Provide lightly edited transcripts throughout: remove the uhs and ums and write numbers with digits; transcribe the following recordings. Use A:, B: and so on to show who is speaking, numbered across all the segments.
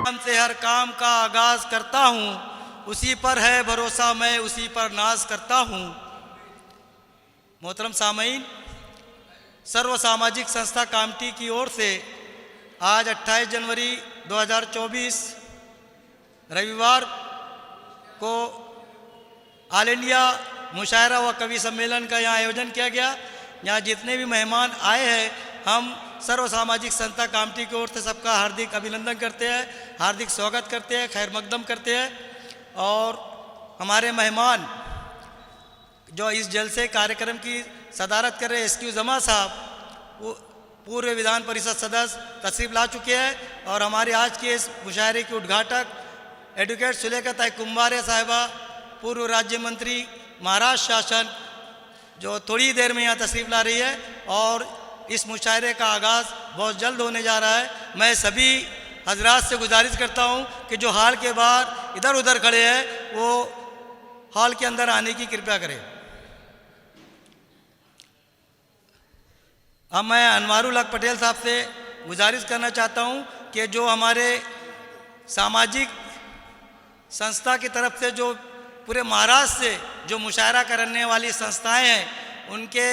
A: नाम से हर काम का आगाज करता हूँ, उसी पर है भरोसा, मैं उसी पर नाज करता हूँ। मोहतरम सामईन, सर्व सामाजिक संस्था कामटी की ओर से आज 28 जनवरी 2024 रविवार को ऑल इंडिया मुशायरा व कवि सम्मेलन का यहाँ आयोजन किया गया। यहाँ जितने भी मेहमान आए हैं, हम सर्व सामाजिक संस्था कामटी की ओर से सबका हार्दिक अभिनंदन करते हैं, हार्दिक स्वागत करते हैं, खैर मकदम करते हैं। और हमारे मेहमान जो इस जलसे कार्यक्रम की सदारत कर रहे एसक्यू जमा साहब, वो पूर्व विधान परिषद सदस्य तशरीफ ला चुके हैं। और हमारे आज के इस मुशायरे के उद्घाटक एडवोकेट सुलेखा ताई कुम्भारे साहिबा, पूर्व राज्य मंत्री महाराष्ट्र शासन, जो थोड़ी देर में यहाँ तशरीफ ला रही है। और इस मुशायरे का आगाज़ बहुत जल्द होने जा रहा है। मैं सभी हजरात से गुजारिश करता हूँ कि जो हॉल के बाहर इधर उधर खड़े हैं, वो हॉल के अंदर आने की कृपया करें। अब मैं अनवारुल हक पटेल साहब से गुजारिश करना चाहता हूँ कि जो हमारे सामाजिक संस्था की तरफ से जो पूरे महाराष्ट्र से जो मुशायरा करने वाली संस्थाएं हैं, उनके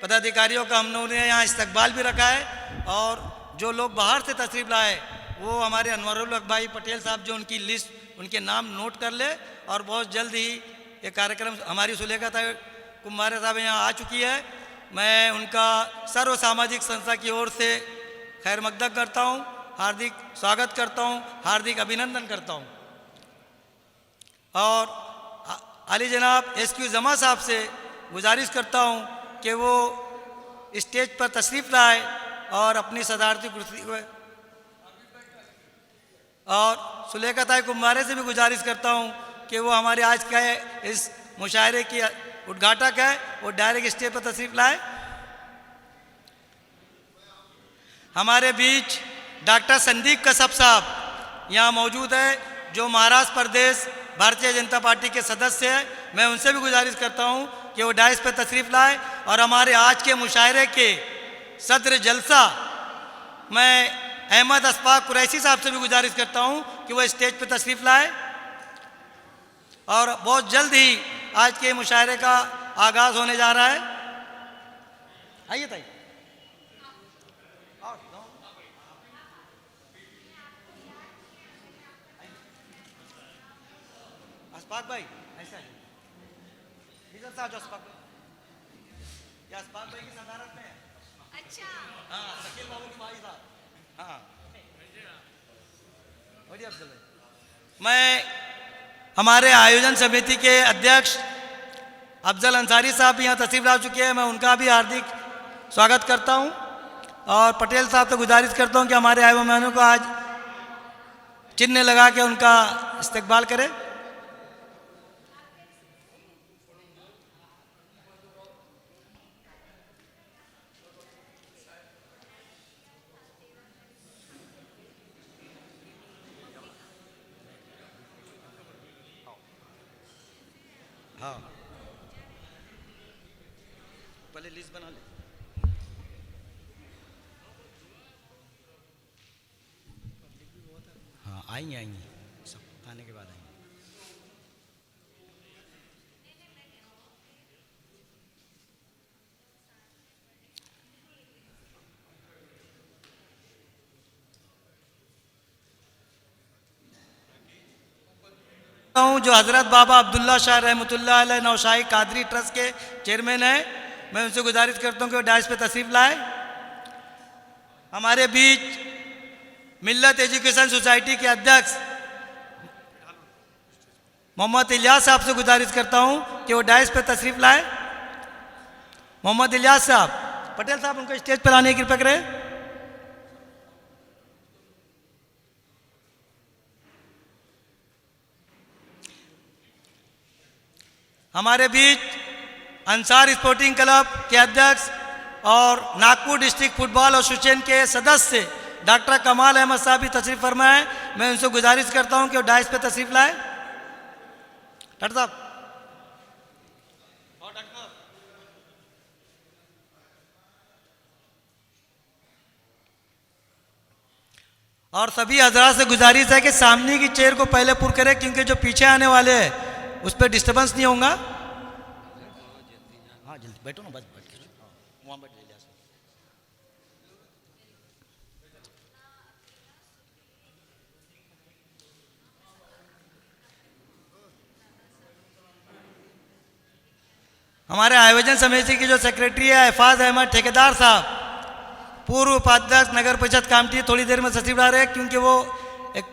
A: पदाधिकारियों का हम लोगों ने यहाँ इस्तकबाल भी रखा है। और जो लोग बाहर से तशरीफ़ लाए, वो हमारे अनवारुल हक भाई पटेल साहब जो उनकी लिस्ट, उनके नाम नोट कर ले। और बहुत जल्द ही ये कार्यक्रम हमारी सुलेखा ताई कुम्भारे साहब यहाँ आ चुकी है। मैं उनका सर्व सामाजिक संस्था की ओर से खैर मकदम करता हूँ, हार्दिक स्वागत करता हूँ, हार्दिक अभिनंदन करता हूँ। और अली जनाब एसक्यू जमा साहब से गुजारिश करता हूँ कि वो स्टेज पर तशरीफ़ लाए और अपनी सदारती कुर्सी को, और सुलेखा ताई कुम्भारे से भी गुजारिश करता हूँ कि वो हमारे आज का इस मुशायरे की उद्घाटक है, वो डायरेक्ट स्टेज पर तशरीफ़ लाए। हमारे बीच डॉक्टर संदीप कश्यप साहब यहाँ मौजूद है, जो महाराष्ट्र प्रदेश भारतीय जनता पार्टी के सदस्य हैं। मैं उनसे भी गुजारिश करता हूँ कि वो डायस पर तशरीफ़ लाए। और हमारे आज के मुशायरे के सदर जलसा, मैं अहमद अशफाक कुरैशी साहब से भी गुजारिश करता हूँ कि वो स्टेज पर तशरीफ़ लाए। और बहुत जल्द ही आज के मुशायरे का आगाज़ होने जा रहा है। आइए ताई। अशफाक भाई ऐसा है, इधर से आ जाओ अशफाक भाई। क्या अशफाक भाई की सदारत में है? अच्छा, हाँ, शकील बाबू की भाई साहब। हाँ, बढ़िया अफजल भाई। मैं हमारे आयोजन समिति के अध्यक्ष अफजल अंसारी साहब भी यहाँ तशरीफ़ ला चुके हैं, मैं उनका भी हार्दिक स्वागत करता हूँ। और पटेल साहब से गुजारिश करता हूँ कि हमारे आए हुए मेहमानों को आज चिन्ह लगा के उनका इस्तकबाल करें। हाँ, पहले लिस्ट बना ले। हाँ, आएंगे सब आने के बाद आएंगे। जो हज़रत बाबा अब्दुल्ला शाह रहमतुल्लाह अलैह नौशाही कादरी ट्रस्ट के चेयरमैन हैं, मैं उनसे गुजारिश करता हूँ कि वो डायस पे तशरीफ़ लाए। हमारे बीच मिल्लत एजुकेशन सोसाइटी के अध्यक्ष मोहम्मद इलियास साहब से गुजारिश करता हूँ कि वो डायस पे तशरीफ़ लाए। मोहम्मद इलियास साहब, पटेल साहब उनको स्टेज पर आने की कृपा करें। हमारे बीच अंसार स्पोर्टिंग क्लब के अध्यक्ष और नागपुर डिस्ट्रिक्ट फुटबॉल एसोसिएशन के सदस्य डॉक्टर कमाल अहमद साहब भी तशरीफ़ फरमाए। मैं उनसे गुजारिश करता हूं कि वो डायस पे तशरीफ़ लाए। डॉक्टर साहब, और डॉक्टर साहब, और सभी हजरात से गुजारिश है कि सामने की चेयर को पहले पुर करें, क्योंकि जो पीछे आने वाले हैं उस पर डिस्टर्बेंस नहीं होगा। हाँ जल्दी बैठो ना, बस बैठ के वहाँ बैठ जाइए। हमारे आयोजन समिति की जो सेक्रेटरी है इफाज अहमद ठेकेदार साहब, पूर्व उपाध्यक्ष नगर परिषद कामटी, थोड़ी देर में सचिव आ रहे हैं, क्योंकि वो एक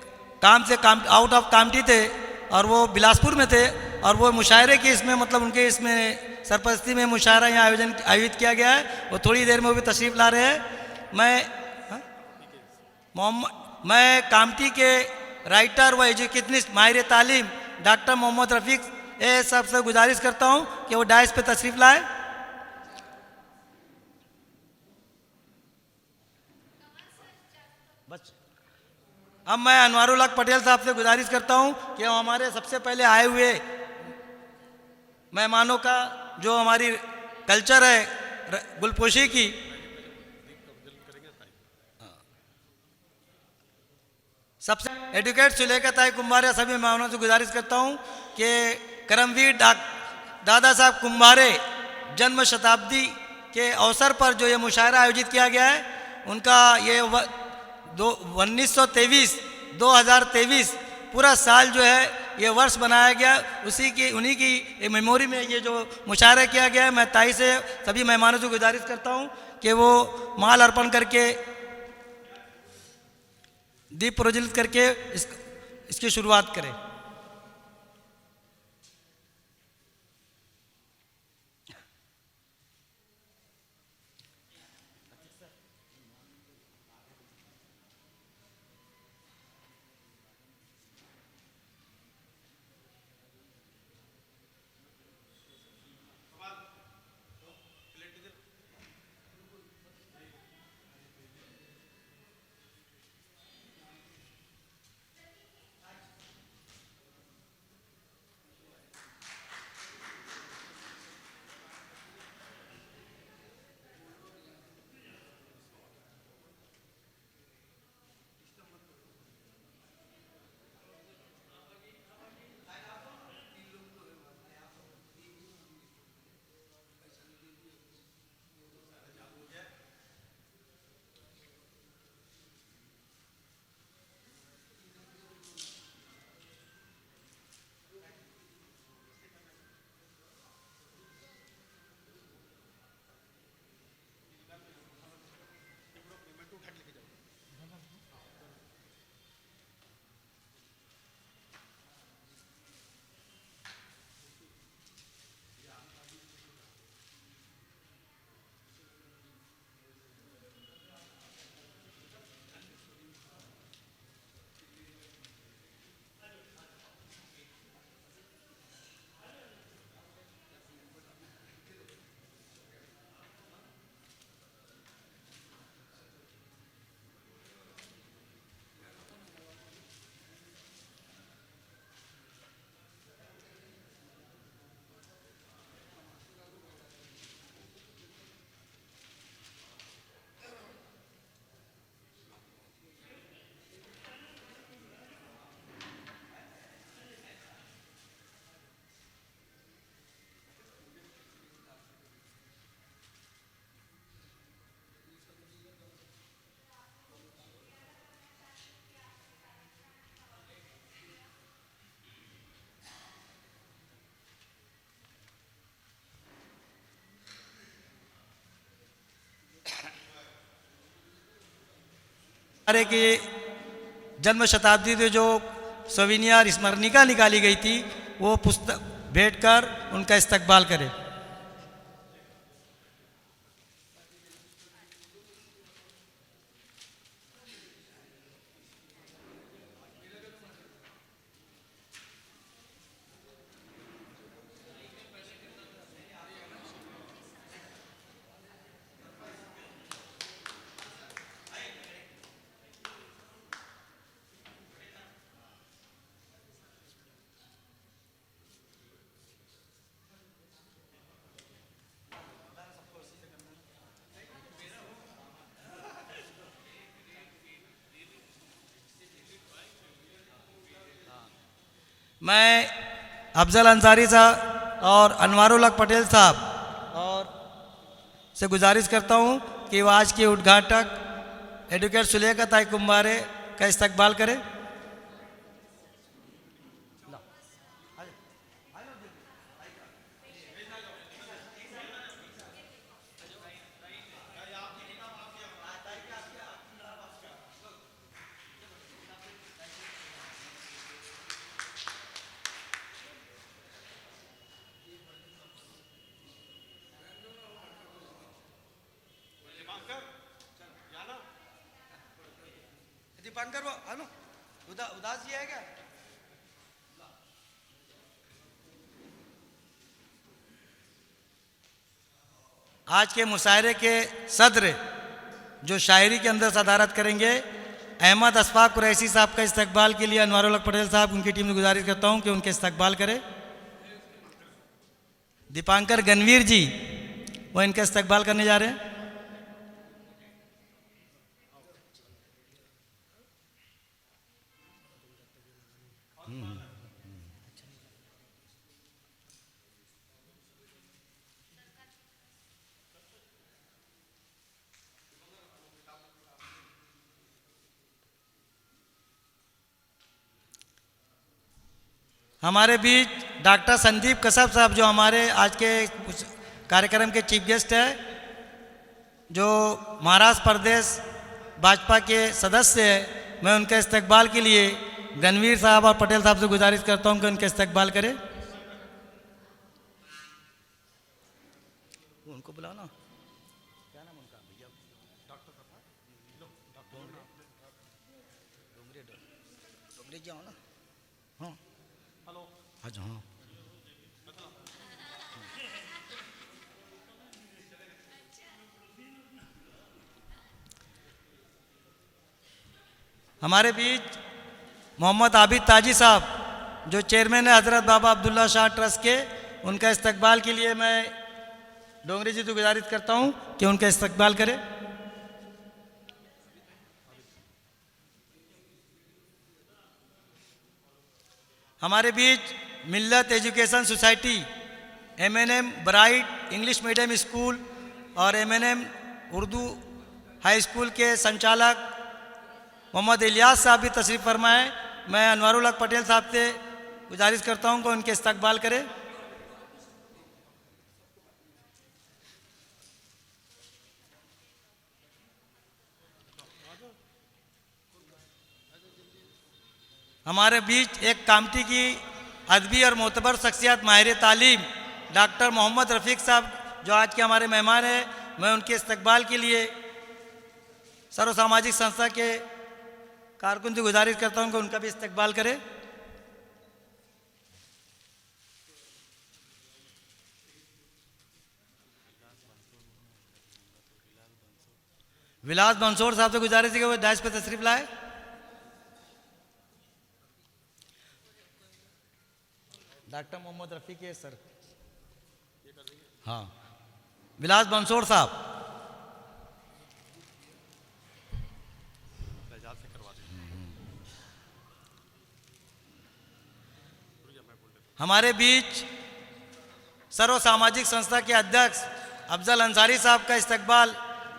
A: काम से आउट ऑफ कामटी थे और वो बिलासपुर में थे, और वो मुशायरे की इसमें मतलब उनके इसमें सरपरस्ती में मुशायरा यहाँ आयोजित किया गया है। वो थोड़ी देर में वो भी तशरीफ़ ला रहे हैं। मैं कामटी के राइटर व एजुकेशनिस्ट माहिर तालीम डॉक्टर मोहम्मद रफ़ीक सबसे गुजारिश करता हूँ कि वो डाइस पे तशरीफ़ लाए। बस अब मैं अनवारुल हक पटेल साहब से गुजारिश करता हूं कि वो हमारे सबसे पहले आए हुए मेहमानों का जो हमारी कल्चर है गुलपोशी की, सबसे एडवोकेट सुलेखा ताई कुंभारे, सभी मेहमानों से गुजारिश करता हूं कि करमवीर दादा साहब कुंभारे जन्म शताब्दी के अवसर पर जो ये मुशायरा आयोजित किया गया है, उनका ये 2023 पूरा साल जो है ये वर्ष बनाया गया, उन्हीं की मेमोरी में ये जो मुशायरा किया गया है। मैं ताई से सभी मेहमानों से गुजारिश करता हूं कि वो माल अर्पण करके दीप प्रज्वलित करके इसकी शुरुआत करें। हमारे की जन्म शताब्दी में जो सविनियर स्मरणिका निकाली गई थी, वो पुस्तक भेंट कर उनका इस्तकबाल करें। मैं अफजल अंसारी साहब और अनवारुल हक पटेल साहब और से गुजारिश करता हूं कि वो आज के उद्घाटक एडवोकेट सुलेखा ताई कुंभारे का इस्तकबाल करें। दीपांकर वो है ना उदास जी है क्या? आज के मुशायरे के सदर जो शायरी के अंदर सदारत करेंगे अहमद अशफाक कुरैशी साहब का इस्तकबाल के लिए अनवारुल हक पटेल साहब उनकी टीम से गुजारिश करता हूं कि उनके इस्तकबाल करें। दीपांकर गनवीर जी वो इनका इस्तकबाल करने जा रहे हैं। हमारे बीच डॉक्टर संदीप कश्यप साहब जो हमारे आज के कार्यक्रम के चीफ गेस्ट हैं, जो महाराष्ट्र प्रदेश भाजपा के सदस्य हैं, मैं उनके इस्तकबाल के लिए गनवीर साहब और पटेल साहब से गुजारिश करता हूं कि उनके इस्तकबाल करें। उनको बुलाओ ना, क्या नाम उनका भैया? डॉक्टर डोंगरे जाओ ना। हाँ हेलो हाँ हाँ। हमारे बीच मोहम्मद आबिद ताजी साहब जो चेयरमैन है हज़रत बाबा अब्दुल्ला शाह ट्रस्ट के, उनका इस्तकबाल के लिए मैं डोंगरे जी से गुजारिश करता हूं कि उनका इस्तकबाल करें। हमारे बीच Millat education society MNM bright English medium school और एमएनएम उर्दू हाई स्कूल के संचालक मोहम्मद इलियास साहब भी तशरीफ़ फरमाए। मैं अनवारुल हक पटेल साहब से गुजारिश करता हूं कि उनके इस्तकबाल करें। हमारे बीच एक कामटी की अदबी और मोतबर शख्सियत माहिर तालीम डॉक्टर मोहम्मद रफ़ीक साहब जो आज के हमारे मेहमान हैं, मैं उनके इस्तकबाल के लिए सर्व सामाजिक संस्था के कारकुन से गुजारिश करता हूं कि उनका भी इस्तकबाल करें। विलास मंसूर साहब से गुजारिश है कि वो डैश पे तशरीफ लाए। डॉक्टर मोहम्मद रफ़ीक है सर। हाँ विलास मंसूर साहब। हमारे बीच सर्व सामाजिक संस्था के अध्यक्ष अफजल अंसारी साहब का इस्तकबाल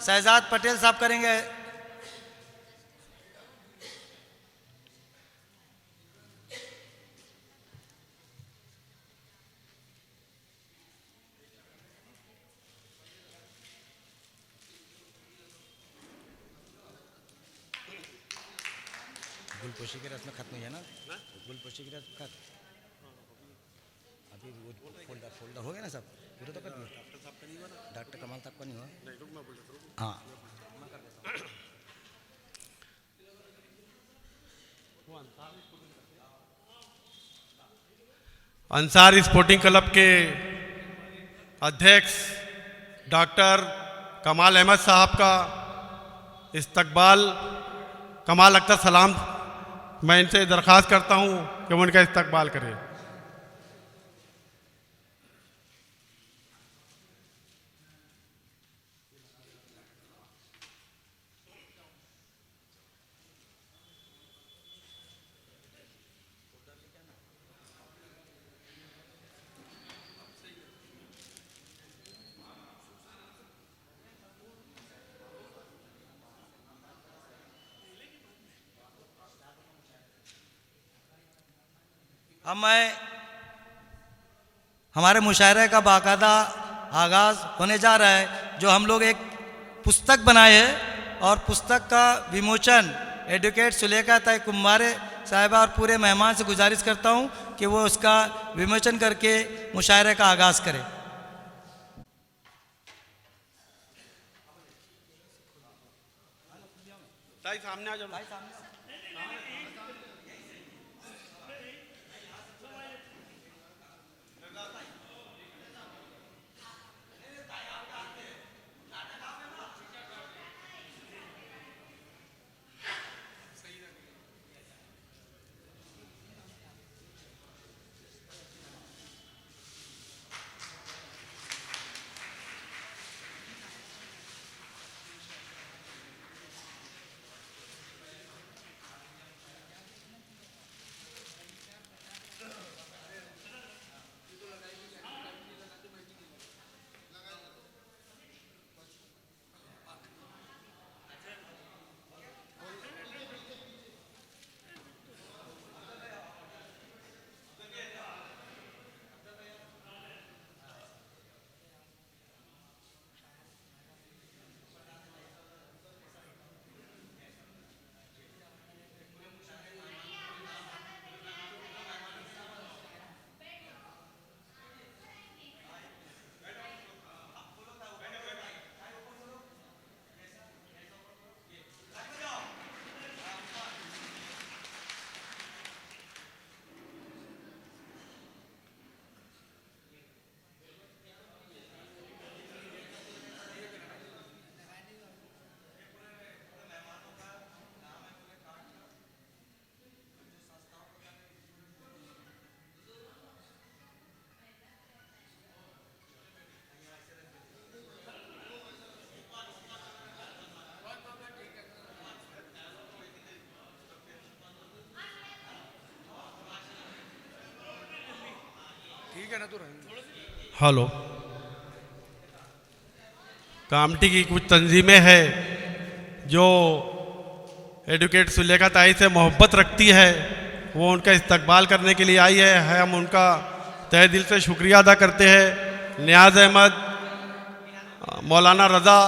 A: शहजाद पटेल साहब करेंगे। गुलपोशी की रस्म खत्म हुई है ना? गुलपोशी की रस्म खत्म अभी वो फोल्डर हो गया ना सब पूरा तो कर दिया। डॉक्टर कमाल साहब का नहीं हुआ। हाँ
B: अंसारी स्पोर्टिंग क्लब के अध्यक्ष डॉक्टर कमाल अहमद साहब का इस्तकबाल कमाल अख्तर सलाम, मैं इनसे दरख्वास्त करता हूं कि वो उनका इस्तकबाल करें।
A: अब मैं हमारे मुशायरे का बाकायदा आगाज़ होने जा रहा है, जो हम लोग एक पुस्तक बनाए हैं और पुस्तक का विमोचन एडवोकेट सुलेखा ताई कुम्भारे साहिबा और पूरे मेहमान से गुजारिश करता हूं कि वो उसका विमोचन करके मुशायरे का आगाज़ करें।
B: ताई सामने आ जाओ। हेलो, कामटी की कुछ तंजीमें हैं जो एडवोकेट सुलेखा ताई से मोहब्बत रखती है, वो उनका इस्तकबाल करने के लिए आई है। हम उनका तहे दिल से शुक्रिया अदा करते हैं। नियाज अहमद, मौलाना रज़ा,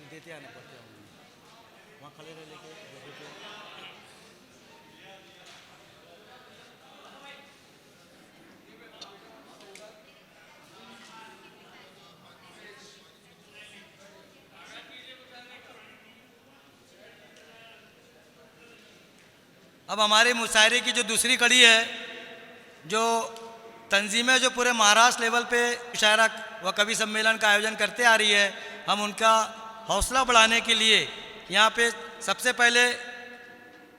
A: देते आने पड़ते हैं वहाँ खड़े रह लेके। अब हमारे मुशायरे की जो दूसरी कड़ी है, जो तंजीमें जो पूरे महाराष्ट्र लेवल पे मुशायरा व कवि सम्मेलन का आयोजन करते आ रही है, हम उनका हौसला बढ़ाने के लिए यहाँ पे सबसे पहले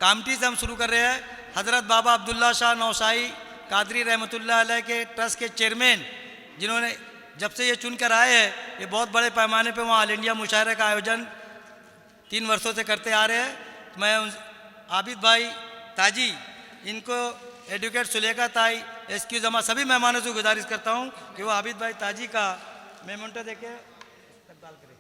A: कामटी से हम शुरू कर रहे हैं। हज़रत बाबा अब्दुल्ला शाह नौशाही कादरी रहमतुल्लाह अलैह के ट्रस्ट के चेयरमैन, जिन्होंने जब से ये चुन कर आए हैं, ये बहुत बड़े पैमाने पे वहाँ ऑल इंडिया मुशायरे का आयोजन 3 वर्षों से करते आ रहे हैं। मैं आबिद भाई ताजी, इनको एडवोकेट सुलेखा ताई एसक्यू जमा सभी मेहमानों से गुजारिश करता हूँ कि वो आबिद भाई ताजी का मेमोंटो देके इस्तकबाल करें।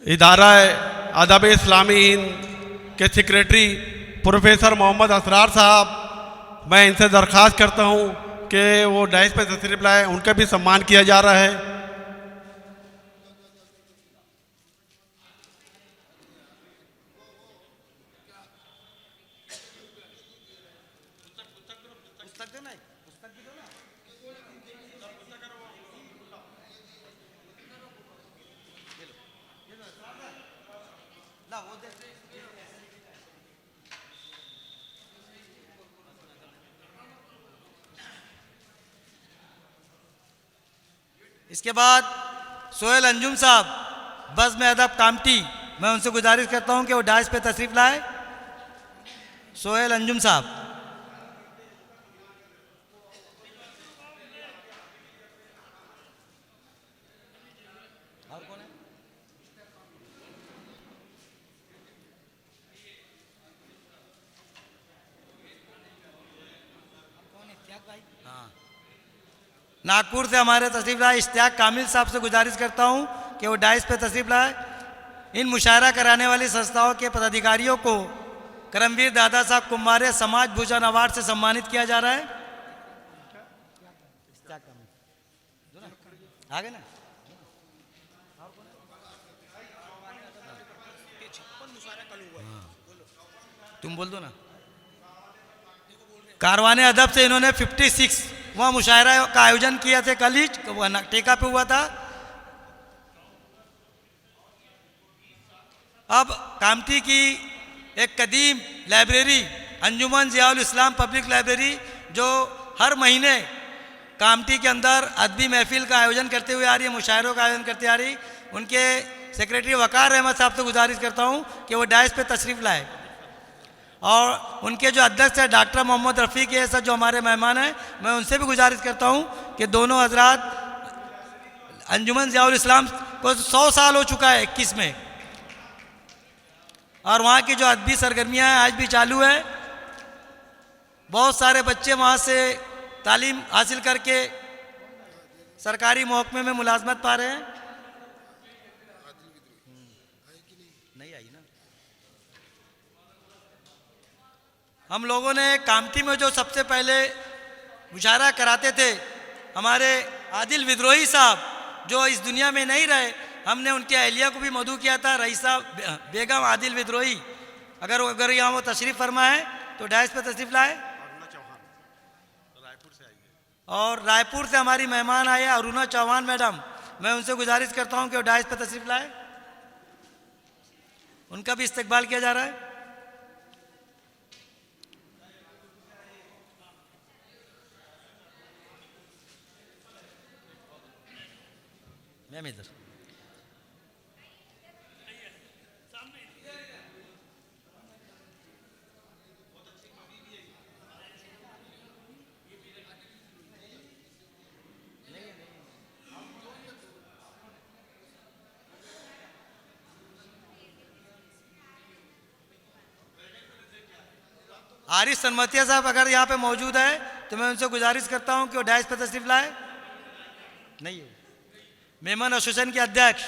B: इदारा अदब इस्लामी हिंद के सेक्रेटरी प्रोफेसर मोहम्मद असरार साहब, मैं इनसे दरख्वास्त करता हूँ कि वो डाइस पे तशरीफ लाए, उनका भी सम्मान किया जा रहा है।
A: इसके बाद सोहेल अंजुम साहब बज़्म अदब कामटी, मैं उनसे गुजारिश करता हूं कि वो डाइस पे तशरीफ लाए। सोहेल अंजुम साहब। और कौन है? हाँ, नागपुर से हमारे तशरीफ लाए इश्तियाक कामिल साहब से गुजारिश करता हूं कि वो डाइस पे तशरीफ लाए। इन मुशायरा कराने वाली संस्थाओं के पदाधिकारियों को करमवीर दादा साहब कुम्हारे समाज भूषण अवार्ड से सम्मानित किया जा रहा है। आगे ना, तुम बोल दो ना। कारवाने अदब से इन्होंने 56वां मुशायरा का आयोजन किया थे, कल ही टेका पे हुआ था। अब कामठी की एक कदीम लाइब्रेरी अंजुमन ज़ियाउल इस्लाम पब्लिक लाइब्रेरी, जो हर महीने कामठी के अंदर अदबी महफिल का आयोजन करते हुए आ रही है, मुशायरों का आयोजन करते आ रही, उनके सेक्रेटरी वकार अहमद साहब से गुजारिश करता हूं कि वो डाइस पे तशरीफ़ लाए। और उनके जो अध्यक्ष है डॉक्टर मोहम्मद रफ़ीक ये सब जो हमारे मेहमान हैं, मैं उनसे भी गुजारिश करता हूं कि दोनों हजरात, अंजुमन ज़ियाउल इस्लाम को 100 साल हो चुका है 21 में, और वहाँ की जो अदबी सरगर्मियाँ हैं आज भी चालू है। बहुत सारे बच्चे वहाँ से तालीम हासिल करके सरकारी महकमे में मुलाजमत पा रहे हैं। नहीं आई ना। हम लोगों ने कामठी में जो सबसे पहले मुशायरा कराते थे, हमारे आदिल विद्रोही साहब जो इस दुनिया में नहीं रहे, हमने उनकी अहलिया को भी मदऊ किया था, रईसा बेगम आदिल विद्रोही। अगर यहाँ वो तशरीफ़ फरमा है तो डाइस पे तशरीफ़ लाए। और रायपुर से हमारी मेहमान आए अरुणा चौहान मैडम, मैं उनसे गुजारिश करता हूँ कि वो डाइस पे तशरीफ़ लाए, उनका भी इस्तकबाल किया जा रहा है। मैम इधर। आरिफ सनमतिया साहब अगर यहाँ पे मौजूद है तो मैं उनसे गुजारिश करता हूँ कि वो डाइस पे तशरीफ लाए। नहीं है। मेमन एसोसिएशन के अध्यक्ष,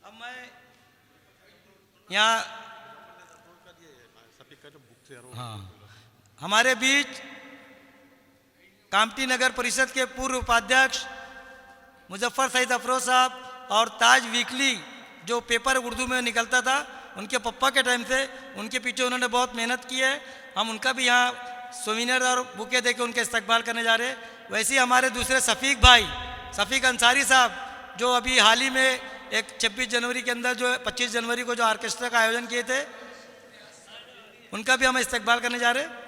A: अब मैं यहाँ हाँ, हमारे बीच कामठी नगर परिषद के पूर्व उपाध्यक्ष मुजफ्फर सईद अफरोज साहब और ताज वीकली जो पेपर उर्दू में निकलता था, उनके पप्पा के टाइम से उनके पीछे उन्होंने बहुत मेहनत की है। हम उनका भी यहाँ सोविनर और बुके दे के उनका इस्तकबाल करने जा रहे हैं। वैसे ही हमारे दूसरे सफ़ीक भाई सफ़ीक अंसारी साहब जो अभी हाल ही में एक 26 जनवरी के अंदर जो 25 जनवरी को जो ऑर्केस्ट्रा का आयोजन किए थे, उनका भी हम इस्तकबाल करने जा रहे हैं।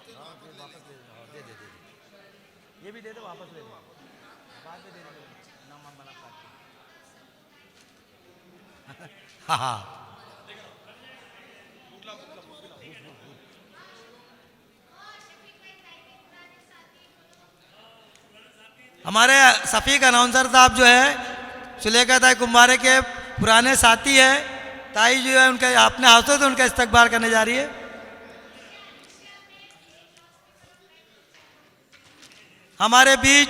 A: दे दे ये भी दे दो, वापस ले दो, बाद में दे दो नाम बना हाँ हाँ। हमारे सफ़ीक अनाउंसर साहब जो है सुलेखा ताई कुम्हारे के पुराने साथी है, ताई जो है उनका अपने हाथों से उनका इस्तकबाल करने जा रही है। हमारे बीच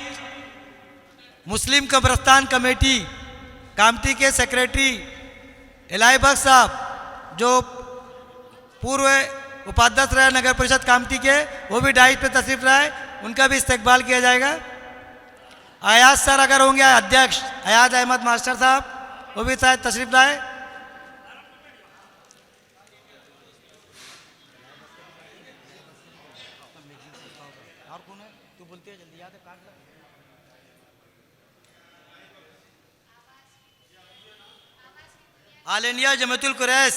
A: मुस्लिम कब्रस्तान कमेटी कामटी के सेक्रेटरी इलाही बख्श साहब, जो पूर्व उपाध्यक्ष रहे नगर परिषद कामटी के, वो भी डाइस पे तशरीफ लाए, उनका भी इस्तकबाल किया जाएगा। अयाज सर अगर होंगे, अध्यक्ष अयाज अहमद मास्टर साहब, वो भी शायद तशरीफ लाए। और कौन है? तू बोलती है जल्दी याद है, काट लो। ऑल इंडिया जमातुल कुरैश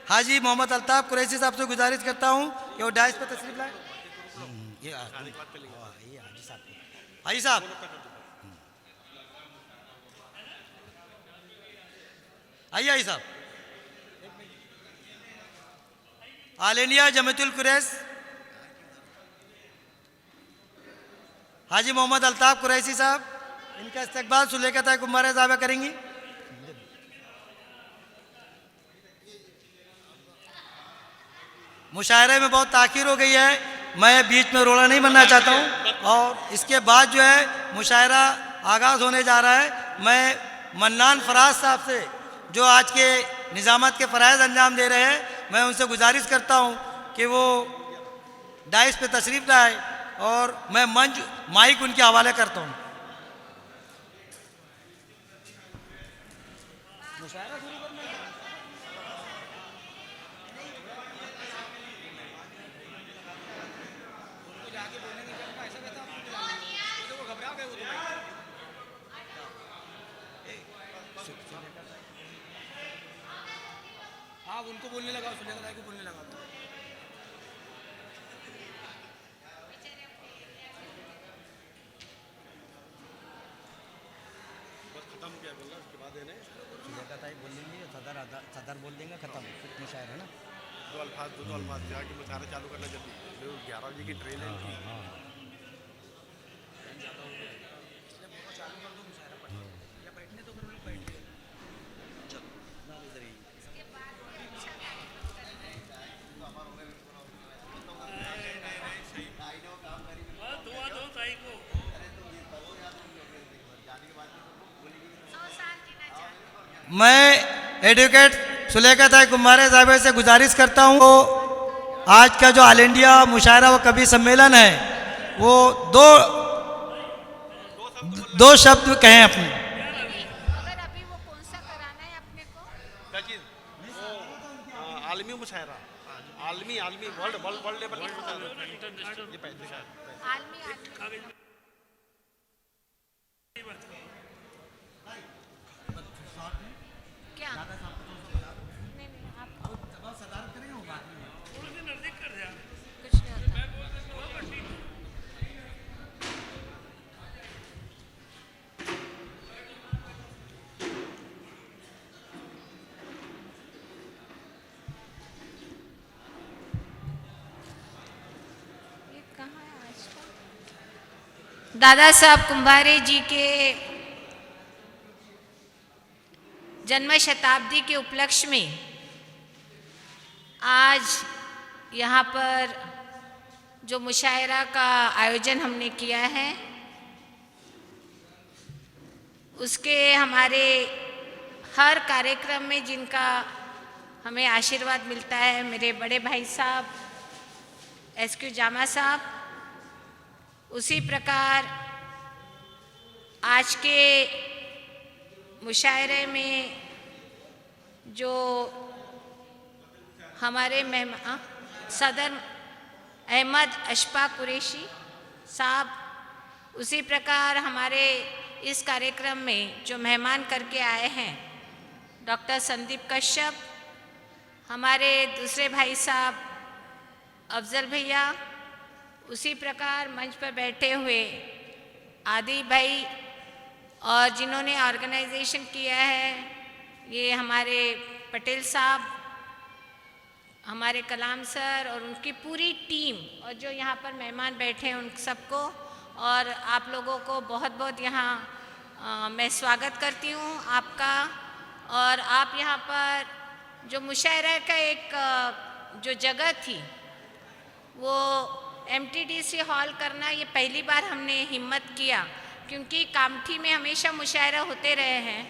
A: हाजी मोहम्मद अल्ताफ कुरैशी साहब से गुजारिश करता हूं कि वो डाइस पे तशरीफ लाए। ये हाजी साहब आइए, हाजी साहब। ऑल इंडिया जमातुल कुरैश हाजी मोहम्मद अल्ताफ कुरैशी साहब, इनका इस्तकबाल सुलेखा ताई कुम्हारे साहब करेंगी। मुशायरे में बहुत ताख़ीर हो गई है, मैं बीच में रोड़ा नहीं बनना चाहता हूँ, और इसके बाद जो है मुशायरा आगाज़ होने जा रहा है। मैं मन्नान फराज साहब से, जो आज के निज़ामत के फ़राइज़ अंजाम दे रहे हैं, मैं उनसे गुजारिश करता हूँ कि वो डाइस पे तशरीफ़ लाए, और मैं माइक उनके हवाले करता हूँ। हाँ, उनको बोलने लगा, सुलेखा ताई को बोलने लगा।
B: खत्म क्या बोला उसके बाद है
A: सुलेखा ताई बोल देंगे, सदर बोल देंगे, खत्म मुशायरा है ना।
B: दो अल्फाज जाके मुशायरा चालू करना जल्दी, 11 बजे की ट्रेन है इनकी।
A: मैं एडवोकेट सुलेखा ताई कुम्हारे साहब से गुजारिश करता हूँ, वो आज का जो ऑल इंडिया मुशायरा व कवि सम्मेलन है, वो दो शब्द कहें अपने।
C: अगर अभी वो कौन सा कराना है अपने को?
B: क्या चीज़? आलमी मुशायरा, आलमी वर्ल्ड लेवल
C: आलमी क्या? नहीं आप कुछ नहीं होता। ये कहाँ है आज का? दादा साहब कुम्हारे जी के जन्म शताब्दी के उपलक्ष्य में आज यहाँ पर जो मुशायरा का आयोजन हमने किया है, उसके हमारे हर कार्यक्रम में जिनका हमें आशीर्वाद मिलता है, मेरे बड़े भाई साहब SQ जामा साहब, उसी प्रकार आज के मुशायरे में जो हमारे मेहमान सदर अहमद अशफाक कुरैशी साहब, उसी प्रकार हमारे इस कार्यक्रम में जो मेहमान करके आए हैं डॉक्टर संदीप कश्यप, हमारे दूसरे भाई साहब अफजल भैया, उसी प्रकार मंच पर बैठे हुए आदि भाई और जिन्होंने ऑर्गेनाइजेशन किया है, ये हमारे पटेल साहब, हमारे कलाम सर और उनकी पूरी टीम, और जो यहाँ पर मेहमान बैठे हैं उन सबको, और आप लोगों को बहुत बहुत यहाँ मैं स्वागत करती हूँ आपका। और आप यहाँ पर जो मुशायरा का एक जो जगह थी वो MTDC हॉल करना, ये पहली बार हमने हिम्मत किया, क्योंकि कामठी में हमेशा मुशायरा होते रहे हैं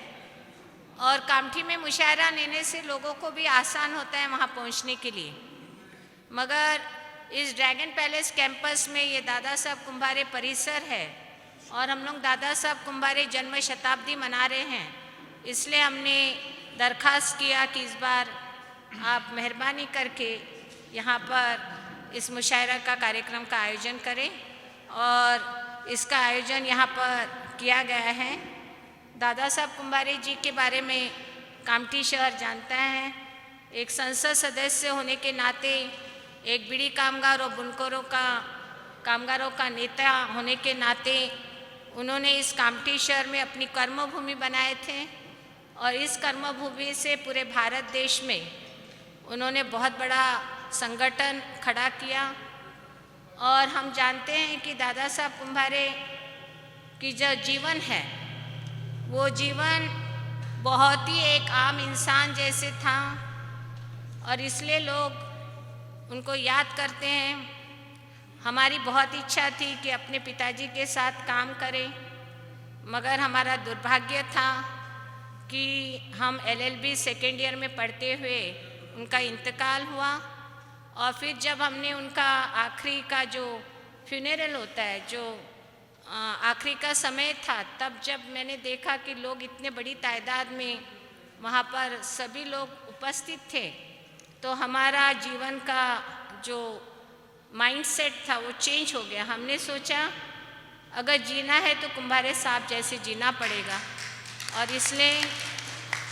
C: और कामठी में मुशायरा लेने से लोगों को भी आसान होता है वहाँ पहुँचने के लिए। मगर इस ड्रैगन पैलेस कैंपस में ये दादा साहब कुंभारे परिसर है और हम लोग दादा साहब कुंभारे जन्म शताब्दी मना रहे हैं, इसलिए हमने दरख्वास्त किया कि इस बार आप मेहरबानी करके यहाँ पर इस मुशायरा का कार्यक्रम का आयोजन करें। और इसका आयोजन यहाँ पर किया गया है। दादा साहब कुंभारे जी के बारे में कामठी शहर जानता है। एक संसद सदस्य होने के नाते, एक बीड़ी कामगार और कामगारों का नेता होने के नाते उन्होंने इस कामठी शहर में अपनी कर्मभूमि बनाए थे और इस कर्मभूमि से पूरे भारत देश में उन्होंने बहुत बड़ा संगठन खड़ा किया। और हम जानते हैं कि दादा साहब कुंभारे की जो जीवन है वो जीवन बहुत ही एक आम इंसान जैसे था और इसलिए लोग उनको याद करते हैं। हमारी बहुत इच्छा थी कि अपने पिताजी के साथ काम करें, मगर हमारा दुर्भाग्य था कि हम LLB सेकेंड ईयर में पढ़ते हुए उनका इंतकाल हुआ। और फिर जब हमने उनका आखिरी का जो फ्यूनरल होता है, जो आखिरी का समय था, तब जब मैंने देखा कि लोग इतने बड़ी तादाद में वहाँ पर सभी लोग उपस्थित थे, तो हमारा जीवन का जो माइंडसेट था वो चेंज हो गया। हमने सोचा अगर जीना है तो कुंभारे साहब जैसे जीना पड़ेगा। और इसलिए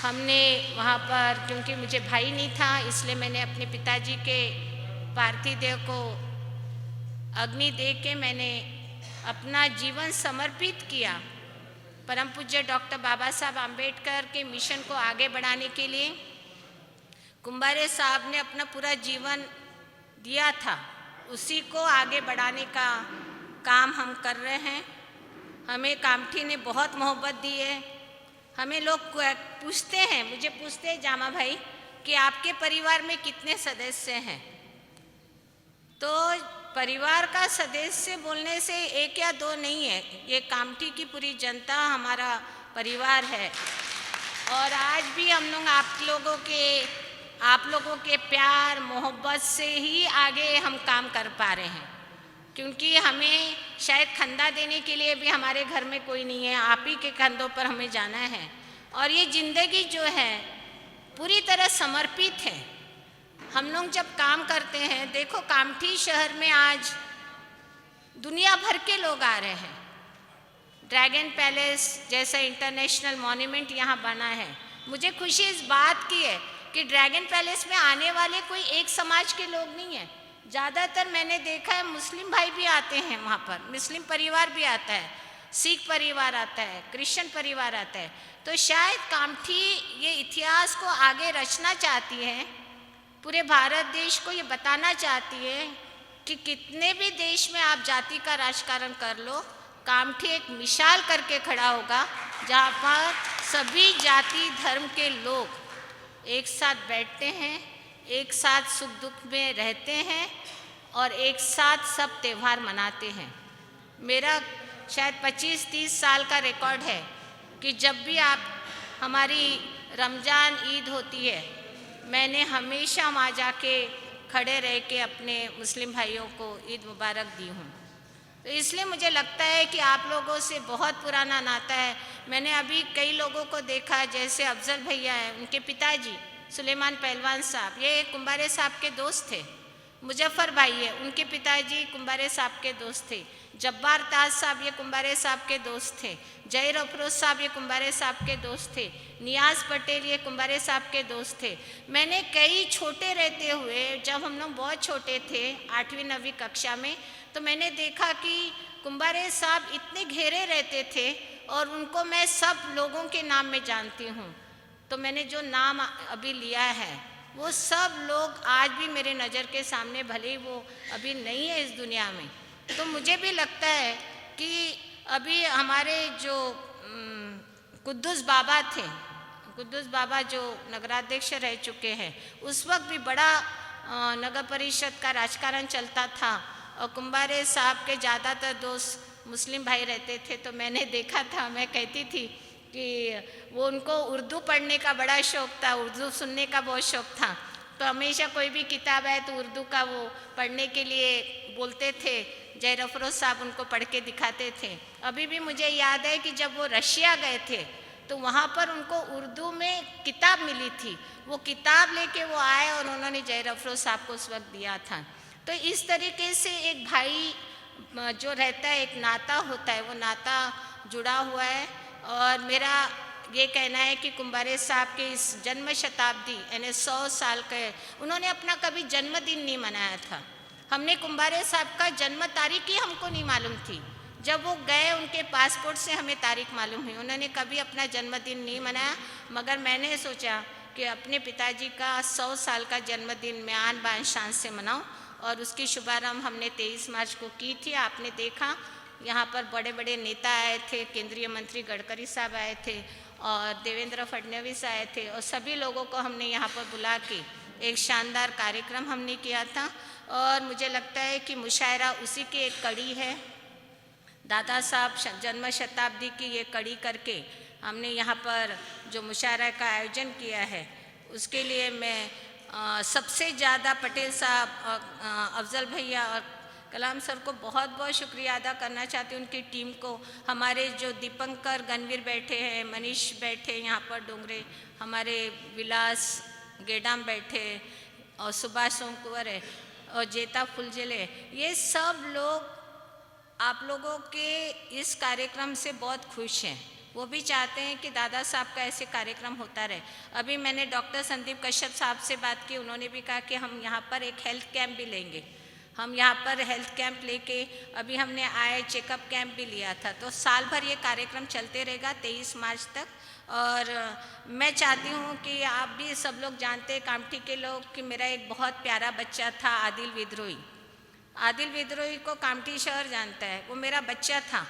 C: हमने वहाँ पर, क्योंकि मुझे भाई नहीं था, इसलिए मैंने अपने पिताजी के पार्थिव देह को अग्नि दे के मैंने अपना जीवन समर्पित किया परम पूज्य डॉक्टर बाबा साहब आम्बेडकर के मिशन को आगे बढ़ाने के लिए। कुंभारे साहब ने अपना पूरा जीवन दिया था, उसी को आगे बढ़ाने का काम हम कर रहे हैं। हमें कामठी ने बहुत मोहब्बत दी है। हमें लोग पूछते हैं, मुझे पूछते हैं जामा भाई कि आपके परिवार में कितने सदस्य हैं, तो परिवार का सदस्य बोलने से एक या दो नहीं है, ये कामठी की पूरी जनता हमारा परिवार है। और आज भी हम लोग आप लोगों के प्यार मोहब्बत से ही आगे हम काम कर पा रहे हैं, क्योंकि हमें शायद खंदा देने के लिए भी हमारे घर में कोई नहीं है, आप ही के कंधों पर हमें जाना है। और ये ज़िंदगी जो है पूरी तरह समर्पित है। हम लोग जब काम करते हैं, देखो कामठी शहर में आज दुनिया भर के लोग आ रहे हैं। ड्रैगन पैलेस जैसा इंटरनेशनल मॉन्यूमेंट यहाँ बना है। मुझे खुशी इस बात की है कि ड्रैगन पैलेस में आने वाले कोई एक समाज के लोग नहीं हैं। ज़्यादातर मैंने देखा है मुस्लिम भाई भी आते हैं वहाँ पर, मुस्लिम परिवार भी आता है, सिख परिवार आता है, क्रिश्चियन परिवार आता है। तो शायद कामठी ये इतिहास को आगे रचना चाहती है, पूरे भारत देश को ये बताना चाहती है कि कितने भी देश में आप जाति का राजकारण कर लो, कामठी एक मिसाल करके खड़ा होगा जहाँ पर सभी जाति धर्म के लोग एक साथ बैठते हैं, एक साथ सुख दुख में रहते हैं और एक साथ सब त्यौहार मनाते हैं। मेरा शायद 25-30 साल का रिकॉर्ड है कि जब भी आप हमारी रमज़ान ईद होती है, मैंने हमेशा वहाँ जाके खड़े रह के अपने मुस्लिम भाइयों को ईद मुबारक दी हूँ। तो इसलिए मुझे लगता है कि आप लोगों से बहुत पुराना नाता है। मैंने अभी कई लोगों को देखा, जैसे अफजल भैया हैं, उनके पिताजी सुलेमान पहलवान साहब ये कुंभारे साहब के दोस्त थे। मुजफ्फर भाई है, उनके पिताजी कुंभारे साहब के दोस्त थे। जब्बार ताज साहब ये कुंभारे साहब के दोस्त थे। जहीर अफरोज साहब ये कुंभारे साहब के दोस्त थे। नियाज़ पटेल ये कुंभारे साहब के दोस्त थे। मैंने कई छोटे रहते हुए, जब हम लोग बहुत छोटे थे 8वीं 9वीं कक्षा में, तो मैंने देखा कि कुंभारे साहब इतने घेरे रहते थे और उनको मैं सब लोगों के नाम में जानती हूँ। तो मैंने जो नाम अभी लिया है वो सब लोग आज भी मेरे नज़र के सामने, भले ही वो अभी नहीं है इस दुनिया में। तो मुझे भी लगता है कि अभी हमारे जो कुद्दूस बाबा थे, कुद्दूस बाबा जो नगराध्यक्ष रह चुके हैं, उस वक्त भी बड़ा नगर परिषद का राजकारण चलता था और कुंभारे साहब के ज़्यादातर दोस्त मुस्लिम भाई रहते थे। तो मैंने देखा था, मैं कहती थी कि वो उनको उर्दू पढ़ने का बड़ा शौक़ था, उर्दू सुनने का बहुत शौक़ था। तो हमेशा कोई भी किताब है तो उर्दू का वो पढ़ने के लिए बोलते थे। जय अफरोज़ साहब उनको पढ़ के दिखाते थे। अभी भी मुझे याद है कि जब वो रशिया गए थे तो वहाँ पर उनको उर्दू में किताब मिली थी। वो किताब लेके वो आए और उन्होंने जय अफरोज़ साहब को उस वक्त दिया था। तो इस तरीके से एक भाई जो रहता है, एक नाता होता है, वो नाता जुड़ा हुआ है। और मेरा ये कहना है कि कुंभारे साहब के इस जन्म शताब्दी यानी 100 साल का, उन्होंने अपना कभी जन्मदिन नहीं मनाया था। हमने कुंभारे साहब का जन्म तारीख ही हमको नहीं मालूम थी। जब वो गए उनके पासपोर्ट से हमें तारीख मालूम हुई। उन्होंने कभी अपना जन्मदिन नहीं मनाया, मगर मैंने सोचा कि अपने पिताजी का 100 साल का जन्मदिन मैं आन बान शान से मनाऊं। और उसकी शुभारंभ हमने 23 मार्च को की थी। आपने देखा यहाँ पर बड़े बड़े नेता आए थे, केंद्रीय मंत्री गडकरी साहब आए थे और देवेंद्र फडणवीस आए थे, और सभी लोगों को हमने यहाँ पर बुला के एक शानदार कार्यक्रम हमने किया था। और मुझे लगता है कि मुशायरा उसी की एक कड़ी है। दादा साहब जन्म शताब्दी की ये कड़ी करके हमने यहाँ पर जो मुशायरा का आयोजन किया है, उसके लिए मैं सबसे ज़्यादा पटेल साहब, अफजल भैया और कलाम सर को बहुत बहुत शुक्रिया अदा करना चाहती हूँ, उनकी टीम को। हमारे जो दीपंकर गणवीर बैठे हैं, मनीष बैठे यहाँ पर डोंगरे, हमारे विलास गेडाम बैठे और सुभाष सोमकुंवर है और जेता फुलझेले, ये सब लोग आप लोगों के इस कार्यक्रम से बहुत खुश हैं। वो भी चाहते हैं कि दादा साहब का ऐसे कार्यक्रम होता रहे। अभी मैंने डॉक्टर संदीप कश्यप साहब से बात की, उन्होंने भी कहा कि हम यहाँ पर एक हेल्थ कैंप भी लेंगे। हम यहाँ पर हेल्थ कैंप लेके अभी हमने आई चेकअप कैंप भी लिया था। तो साल भर ये कार्यक्रम चलते रहेगा 23 मार्च तक। और मैं चाहती हूँ कि आप भी सब लोग जानते हैं, कामठी के लोग, कि मेरा एक बहुत प्यारा बच्चा था आदिल विद्रोही। आदिल विद्रोही को कामठी शहर जानता है, वो मेरा बच्चा था।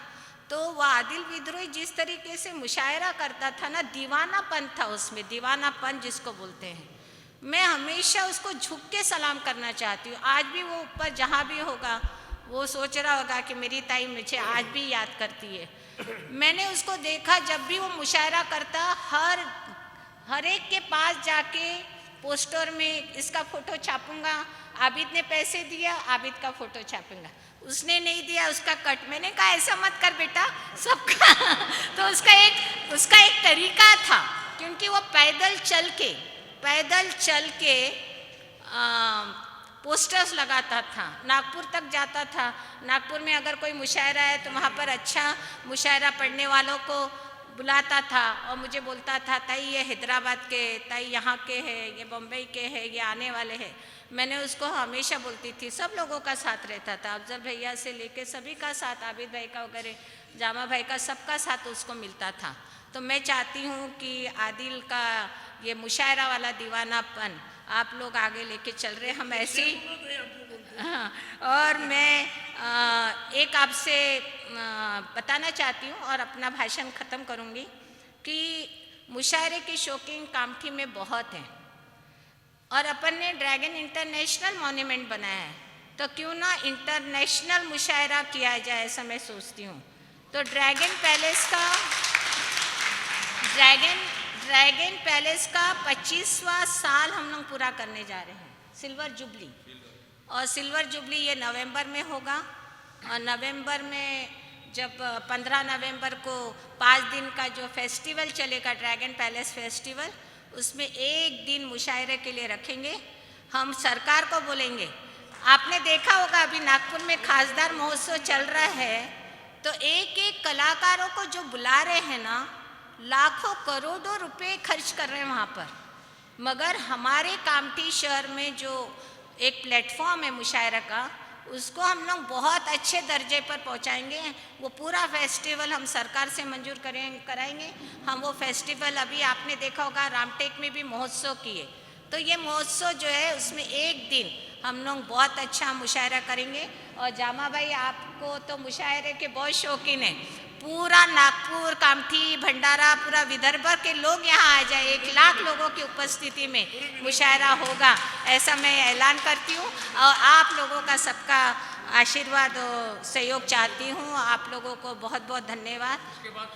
C: तो वह आदिल विद्रोही जिस तरीके से मुशायरा करता था ना, दीवानापन था उसमें, दीवानापन जिसको बोलते हैं। मैं हमेशा उसको झुक के सलाम करना चाहती हूँ। आज भी वो ऊपर जहाँ भी होगा वो सोच रहा होगा कि मेरी ताई मुझे आज भी याद करती है। मैंने उसको देखा, जब भी वो मुशायरा करता, हर एक के पास जाके पोस्टर में इसका फ़ोटो छापूंगा, आबिद ने पैसे दिया, आबिद का फ़ोटो छापूंगा, उसने नहीं दिया उसका कट। मैंने कहा ऐसा मत कर बेटा, सबका तो उसका एक तरीका था, क्योंकि वो पैदल चल के पोस्टर्स लगाता था, नागपुर तक जाता था। नागपुर में अगर कोई मुशायरा है तो वहाँ पर अच्छा मुशायरा पढ़ने वालों को बुलाता था और मुझे बोलता था, ताई ये हैदराबाद के, ताई यहाँ के हैं, ये बम्बई के हैं, ये आने वाले हैं। मैंने उसको हमेशा बोलती थी, सब लोगों का साथ रहता था, अफजल भैया से लेके सभी का साथ, आबिद भाई का वगैरह, जामा भाई का, सबका साथ उसको मिलता था। तो मैं चाहती हूँ कि आदिल का ये मुशायरा वाला दीवानापन आप लोग आगे लेके चल रहे, हम ऐसे ही। हाँ, और मैं एक आपसे बताना चाहती हूँ और अपना भाषण ख़त्म करूँगी कि मुशायरे के शौकीन कामठी में बहुत हैं और अपन ने ड्रैगन इंटरनेशनल मॉन्यूमेंट बनाया है, तो क्यों ना इंटरनेशनल मुशायरा किया जाए, ऐसा मैं सोचती हूँ। तो ड्रैगन पैलेस का 25वां साल हम लोग पूरा करने जा रहे हैं, सिल्वर जुबली। और सिल्वर जुबली ये नवंबर में होगा, और नवंबर में जब 15 नवंबर को 5 दिन का जो फेस्टिवल चलेगा, ड्रैगन पैलेस फेस्टिवल, उसमें एक दिन मुशायरे के लिए रखेंगे। हम सरकार को बोलेंगे, आपने देखा होगा अभी नागपुर में खासदार महोत्सव चल रहा है, तो एक एक कलाकारों को जो बुला रहे हैं ना, लाखों करोड़ों रुपए खर्च कर रहे हैं वहाँ पर, मगर हमारे कामठी शहर में जो एक प्लेटफॉर्म है मुशायरा का, उसको हम लोग बहुत अच्छे दर्जे पर पहुंचाएंगे। वो पूरा फेस्टिवल हम सरकार से मंजूर कराएंगे। हम वो फेस्टिवल, अभी आपने देखा होगा रामटेक में भी महोत्सव किए, तो ये महोत्सव जो है उसमें एक दिन हम लोग बहुत अच्छा मुशायरा करेंगे। और जामा भाई, आपको तो मुशायरे के बहुत शौकीन है। पूरा नागपुर, कामठी, भंडारा, पूरा विदर्भ के लोग यहाँ आ जाए, 1 लाख लोगों की उपस्थिति में मुशायरा होगा, ऐसा मैं ऐलान करती हूँ। और आप लोगों का सबका आशीर्वाद और सहयोग चाहती हूँ। आप लोगों को बहुत बहुत धन्यवाद,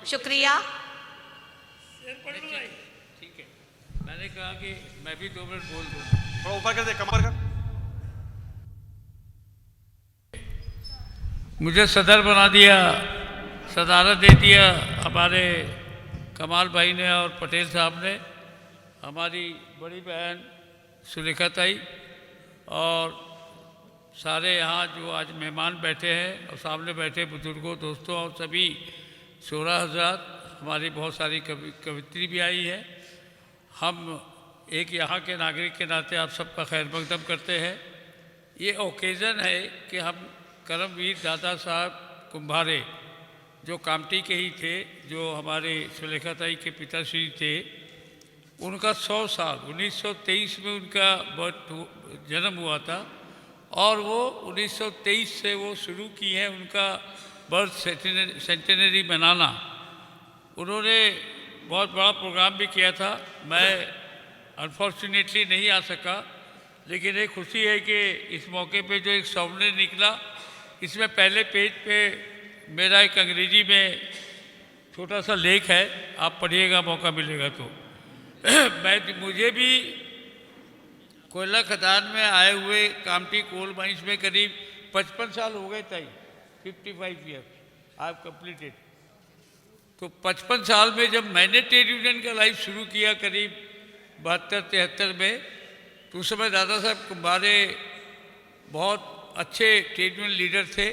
C: शुक्रिया।
D: ठीक है, मैंने कहा कि मैं भी 2 मिनट बोल दूँ।
B: थोड़ा ऊपर कर दे, कमर कर।
D: मुझे सदर बना दिया, सदारत दे दिया हमारे कमाल भाई ने और पटेल साहब ने, हमारी बड़ी बहन सुलेखा ताई और सारे यहाँ जो आज मेहमान बैठे हैं और सामने बैठे बुजुर्गों, दोस्तों और सभी 16 हज़रात, हमारी बहुत सारी कवित्री भी आई है। हम एक यहाँ के नागरिक के नाते आप सबका खैर मकदम करते हैं। ये ओकेज़न है कि हम करमवीर दादा साहब कुम्भारे जो कामटी के ही थे, जो हमारे सुलेखा ताई के पिताश्री थे, उनका 100 साल 1923 में उनका जन्म हुआ था और वो 1923 से वो शुरू की है उनका बर्थ सेंटेनरी मनाना। उन्होंने बहुत बड़ा प्रोग्राम भी किया था। मैं अनफॉर्चुनेटली नहीं आ सका, लेकिन एक खुशी है कि इस मौके पे जो एक सॉवनेर निकला, इसमें पहले पेज पे मेरा एक अंग्रेजी में छोटा सा लेख है, आप पढ़िएगा मौका मिलेगा तो। मुझे भी कोयला खदान में आए हुए कामटी कोल माइंस में करीब 55 साल हो गए थे। 55 ईयर्स आई हैव कंप्लीटेड। तो 55 साल में जब मैंने ट्रेड यूनियन का लाइफ शुरू किया करीब 72-73 में, तो उस समय दादा साहब कुम्भारे बहुत अच्छे ट्रेड यूनियन लीडर थे,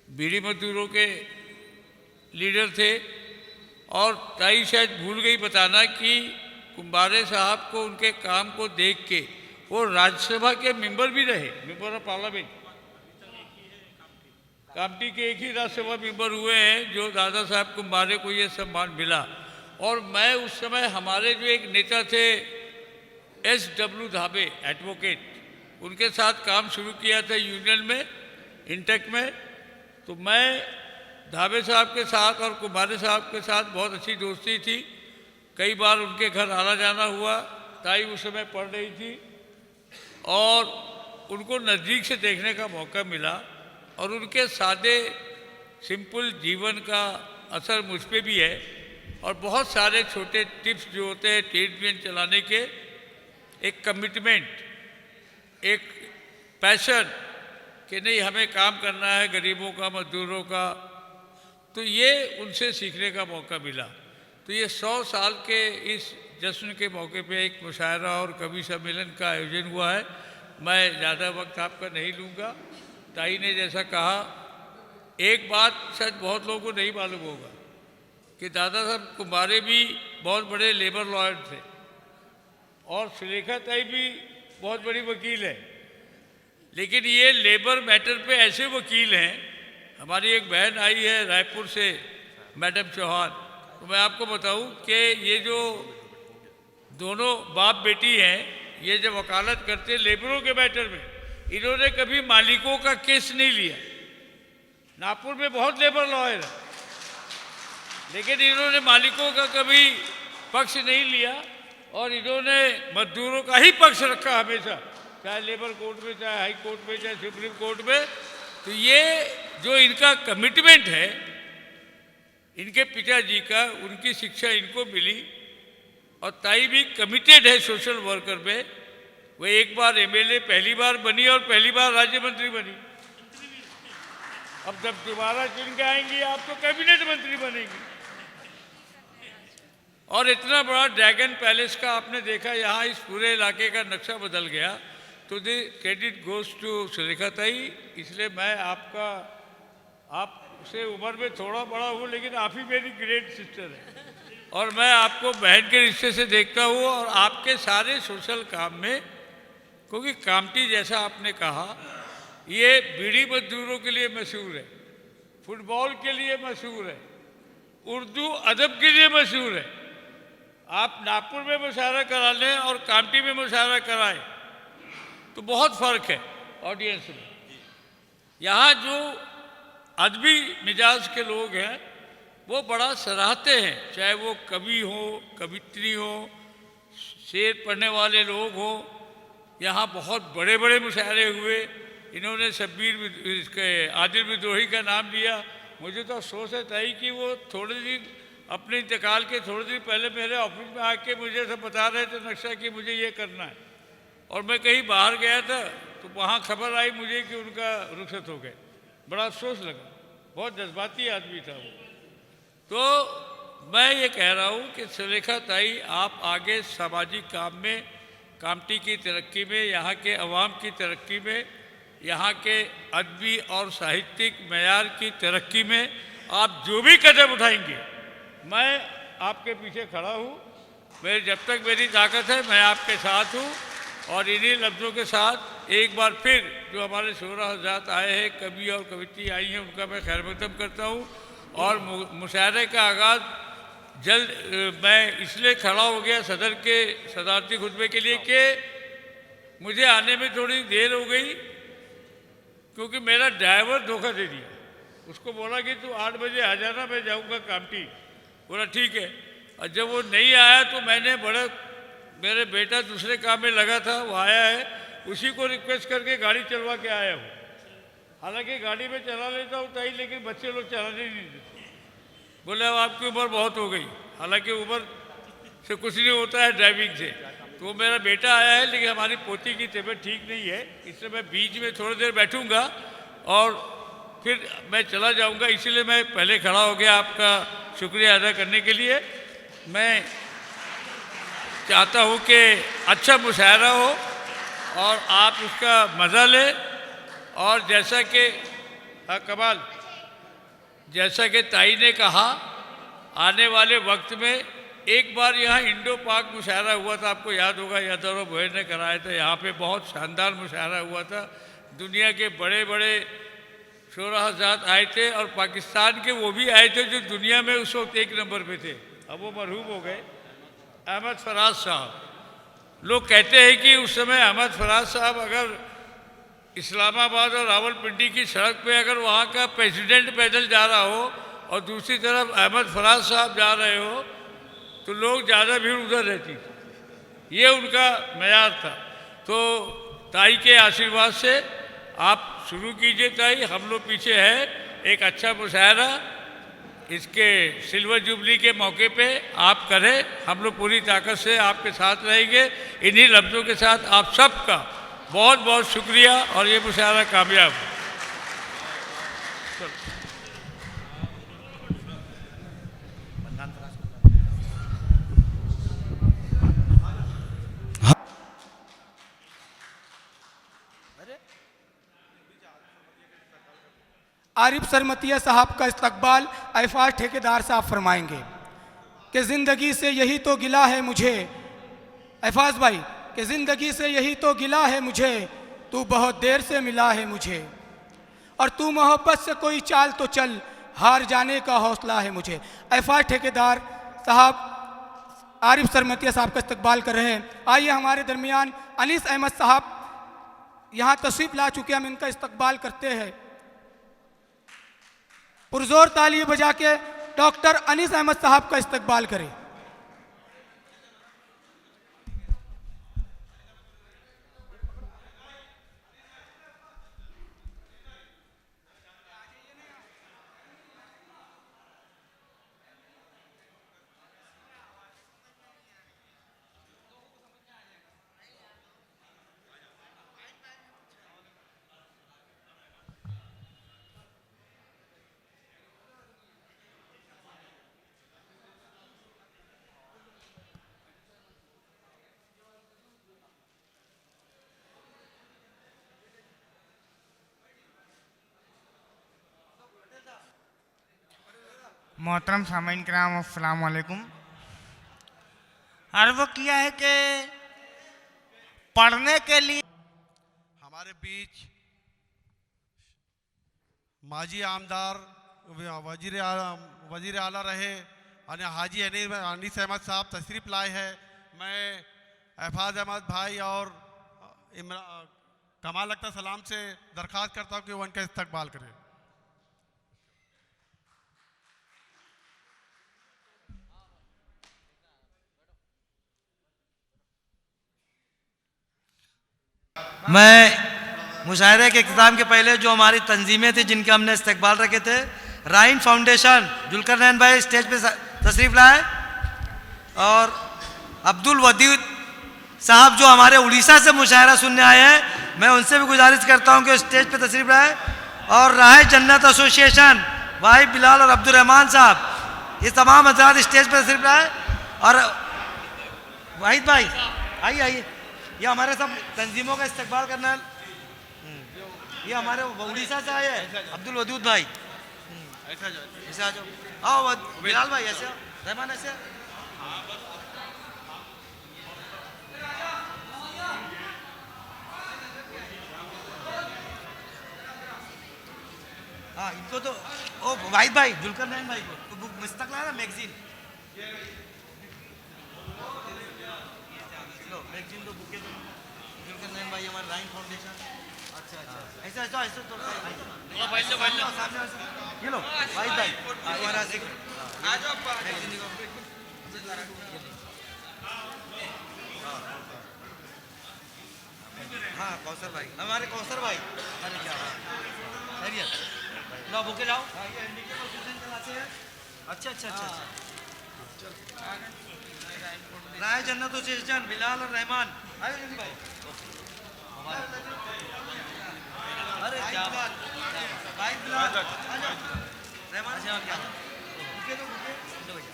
D: बीड़ी मजदूरों के लीडर थे। और ताई शायद भूल गई बताना कि कुम्भारे साहब को उनके काम को देख के वो राज्यसभा के मेंबर भी रहे, मेंबर ऑफ पार्लियामेंट। कामटी के एक ही राज्यसभा मेंबर हुए हैं जो दादा साहब कुम्भारे को ये सम्मान मिला। और मैं उस समय हमारे जो एक नेता थे SW धाबे एडवोकेट, उनके साथ काम शुरू किया था यूनियन में, इंटेक में। तो मैं धाबे साहब के साथ और कुम्भारे साहब के साथ बहुत अच्छी दोस्ती थी। कई बार उनके घर आना जाना हुआ। ताई उस समय पढ़ रही थी और उनको नज़दीक से देखने का मौका मिला और उनके सादे सिंपल जीवन का असर मुझ पे भी है। और बहुत सारे छोटे टिप्स जो होते हैं ट्रेड यूनियन चलाने के, एक कमिटमेंट, एक पैशन कि नहीं हमें काम करना है गरीबों का, मजदूरों का, तो ये उनसे सीखने का मौका मिला। तो ये 100 साल के इस जश्न के मौके पे एक मुशायरा और कवि सम्मेलन का आयोजन हुआ है। मैं ज़्यादा वक्त आपका नहीं लूँगा। ताई ने जैसा कहा, एक बात शायद बहुत लोगों को नहीं मालूम होगा कि दादा साहब कुम्भारे भी बहुत बड़े लेबर लॉयर थे और सुलेखा ताई भी बहुत बड़ी वकील है। लेकिन ये लेबर मैटर पे ऐसे वकील हैं। हमारी एक बहन आई है रायपुर से, मैडम चौहान। तो मैं आपको बताऊं कि ये जो दोनों बाप बेटी हैं, ये जब वकालत करते लेबरों के मैटर में, इन्होंने कभी मालिकों का केस नहीं लिया। नागपुर में बहुत लेबर लॉयर है, लेकिन इन्होंने मालिकों का कभी पक्ष नहीं लिया और इन्होंने मजदूरों का ही पक्ष रखा हमेशा, चाहे लेबर कोर्ट में, चाहे हाई कोर्ट में, चाहे सुप्रीम कोर्ट में। तो ये जो इनका कमिटमेंट है, इनके पिताजी का, उनकी शिक्षा इनको मिली। और ताई भी कमिटेड है सोशल वर्कर में। वो एक बार एमएलए पहली बार बनी और पहली बार राज्य मंत्री बनी। अब जब दोबारा चुन के आएंगी आप तो कैबिनेट मंत्री बनेंगी। और इतना बड़ा ड्रैगन पैलेस का आपने देखा, यहाँ इस पूरे इलाके का नक्शा बदल गया। तो the credit goes to Sulekha tai. इसलिए मैं आपसे उम्र में थोड़ा बड़ा हूँ, लेकिन आप ही मेरी ग्रेट सिस्टर है और मैं आपको बहन के रिश्ते से देखता हूँ। और आपके सारे सोशल काम में, क्योंकि कामटी जैसा आपने कहा, ये बीड़ी मजदूरों के लिए मशहूर है, फुटबॉल के लिए मशहूर है, उर्दू अदब के लिए मशहूर है। आप नागपुर में मुशायरा करा लें और कामटी में मुशायरा कराएं तो बहुत फ़र्क है ऑडियंस में। यहाँ जो अदबी मिजाज के लोग हैं वो बड़ा सराहते हैं, चाहे वो कवि हो, कवित्री हो, शेर पढ़ने वाले लोग हो। यहाँ बहुत बड़े बड़े मुशायरे हुए। इन्होंने शब्बीर इसके आदिल विद्रोही का नाम लिया। मुझे तो अफसोस है ताई कि वो थोड़े दिन अपने इंतकाल के थोड़े दिन पहले मेरे ऑफिस में आके मुझे सब बता रहे थे नक्शा कि मुझे ये करना है, और मैं कहीं बाहर गया था तो वहाँ खबर आई मुझे कि उनका रुखसत हो गए। बड़ा अफसोस लगा, बहुत जज्बाती आदमी था वो। तो मैं ये कह रहा हूँ कि सुलेखा ताई, आप आगे सामाजिक काम में, कामटी की तरक्की में, यहाँ के अवाम की तरक्की में, यहाँ के अदबी और साहित्यिक मयार की तरक्की में आप जो भी कदम उठाएंगे मैं आपके पीछे खड़ा हूँ। मैं जब तक मेरी ताकत है मैं आपके साथ हूँ। और इन्हीं लफ्ज़ों के साथ एक बार फिर जो हमारे शोरा हज़रात आए हैं, कवि और कवित्री आई हैं, उनका मैं खैर मक़दम करता हूँ। और मुशायरे का आगाज़ जल्द मैं इसलिए खड़ा हो गया सदर के सदारती खुतबे के लिए कि मुझे आने में थोड़ी देर हो गई, क्योंकि मेरा ड्राइवर धोखा दे दिया। उसको बोला कि तू 8 बजे आ जाना, मैं जाऊँगा कामटी। बोला ठीक है। और जब वो नहीं आया तो मैंने मेरे बेटा दूसरे काम में लगा था, वो आया है, उसी को रिक्वेस्ट करके गाड़ी चलवा के आया हूँ। हालांकि गाड़ी में चला लेता हूँ ताई, लेकिन बच्चे लोग चलाने नहीं देते। बोले अब आपकी उम्र बहुत हो गई। हालांकि उम्र से कुछ नहीं होता है ड्राइविंग से। तो वो मेरा बेटा आया है, लेकिन हमारी पोती की तबीयत ठीक नहीं है, इसलिए मैं बीच में थोड़ी देर बैठूंगा और फिर मैं चला जाऊंगा। इसीलिए मैं पहले खड़ा हो गया आपका शुक्रिया अदा करने के लिए। मैं चाहता हूँ कि अच्छा मुशायरा हो और आप उसका मज़ा लें। और जैसा कि कमाल, जैसा कि ताई ने कहा, आने वाले वक्त में एक बार यहाँ इंडो पाक मुशायरा हुआ था, आपको याद होगा, यादव भोयर ने कराया था। यहाँ पे बहुत शानदार मुशायरा हुआ था। दुनिया के बड़े बड़े शोरा हज़रात आए थे और पाकिस्तान के वो भी आए थे जो दुनिया में उस वक्त 1 नंबर पे थे। अब वो मरहूम हो गए, अहमद फराज साहब। लोग कहते हैं कि उस समय अहमद फराज साहब अगर इस्लामाबाद और रावलपिंडी की सड़क पे अगर वहाँ का प्रेसिडेंट पैदल जा रहा हो और दूसरी तरफ अहमद फराज साहब जा रहे हो तो लोग ज़्यादा भीड़ उधर रहती थी। ये उनका मयार था। तो ताई के आशीर्वाद से आप शुरू कीजिए ताई, हम लोग पीछे हैं। एक अच्छा मुशायरा इसके सिल्वर जुबली के मौके पे आप करें, हम लोग पूरी ताकत से आपके साथ रहेंगे। इन्हीं लफ्ज़ों के साथ आप सबका बहुत बहुत शुक्रिया और ये मुशायरा कामयाब हो।
E: आरिफ सरमतिया साहब का इस्तकबाल ऐफाज ठेकेदार साहब फरमाएंगे कि ज़िंदगी से यही तो गिला है मुझे, ऐफाज भाई, कि ज़िंदगी से यही तो गिला है मुझे, तू बहुत देर से मिला है मुझे, और तू मोहब्बत से कोई चाल तो चल, हार जाने का हौसला है मुझे। ऐफाज ठेकेदार साहब आरिफ सरमतिया साहब का इस्तकबाल कर रहे हैं। आइए हमारे दरमियान अनीस अहमद साहब यहाँ तशरीफ़ ला चुके, हम इनका इस्तकबाल करते हैं। पुरजोर तालियां बजा के डॉक्टर अनीस अहमद साहब का इस्तकबाल करें।
F: मोहतरम सामीन कराम अस्सलाम वालेकुम। अर्ज़ किया है कि पढ़ने के लिए
B: हमारे बीच माजी आमदार वजीर आला रहे અને हाजी अनीस अहमद साहब तशरीफ़ लाए हैं। मैं एफाज अहमद भाई और कमाल अख्तर सलाम से दरख्वास्त करता हूँ कि वो उनका इस्तकबाल करें।
A: मैं मुशायरे के इख्तिताम के पहले जो हमारी तंजीमें थी जिनके हमने इस्तकबाल रखे थे, राइन फाउंडेशन जुल्करनैन भाई स्टेज पे तशरीफ लाए और अब्दुल वदीद साहब जो हमारे उड़ीसा से मुशायरा सुनने आए हैं, मैं उनसे भी गुजारिश करता हूं कि स्टेज पे तशरीफ लाए। और राह जन्नत एसोसिएशन भाई बिलाल और अब्दुल रहमान साहब, ये तमाम हजरात स्टेज पे तशरीफ लाए। और वाहिद भाई आइए आइए, ये हमारे सब तंजीमों का इस्तकबाल करना। ये हमारे उड़ीसा से आए हैं अब्दुल वदूद भाई, ऐसे आ जाओ। आओ बिलाल भाई ऐसे आओ, रहमान ऐसे। हाँ इनको तो ओ वाहिद भाई जुल्करनैन भाई को तो बुक मुस्तकला है ना मैगजीन, मैगजीन तो बुके तो जुल्करनैन भाई हमारे राइन फाउंडेशन। अच्छा अच्छा ऐसा ऐसा ऐसा तो भाई सामने ये लो वाहिद भाई हमारा से आ जाओ मैगजीन को। हाँ कौसर भाई, हमारे कौसर भाई। अरे क्या खैरियत, लो बुके लाओ। ये एनडीके एसोसिएशन चलाते हैं। अच्छा अच्छा अच्छा राय जन्नत एसोसिएशन बिलाल और रहमान आए जल्दी भाई। अरे क्या बात भाई बिलाल आ जाओ, रहमान से क्या बुके दो बुके लो भैया,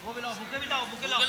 A: वो भी लाओ बुके भी लाओ, बुके लाओ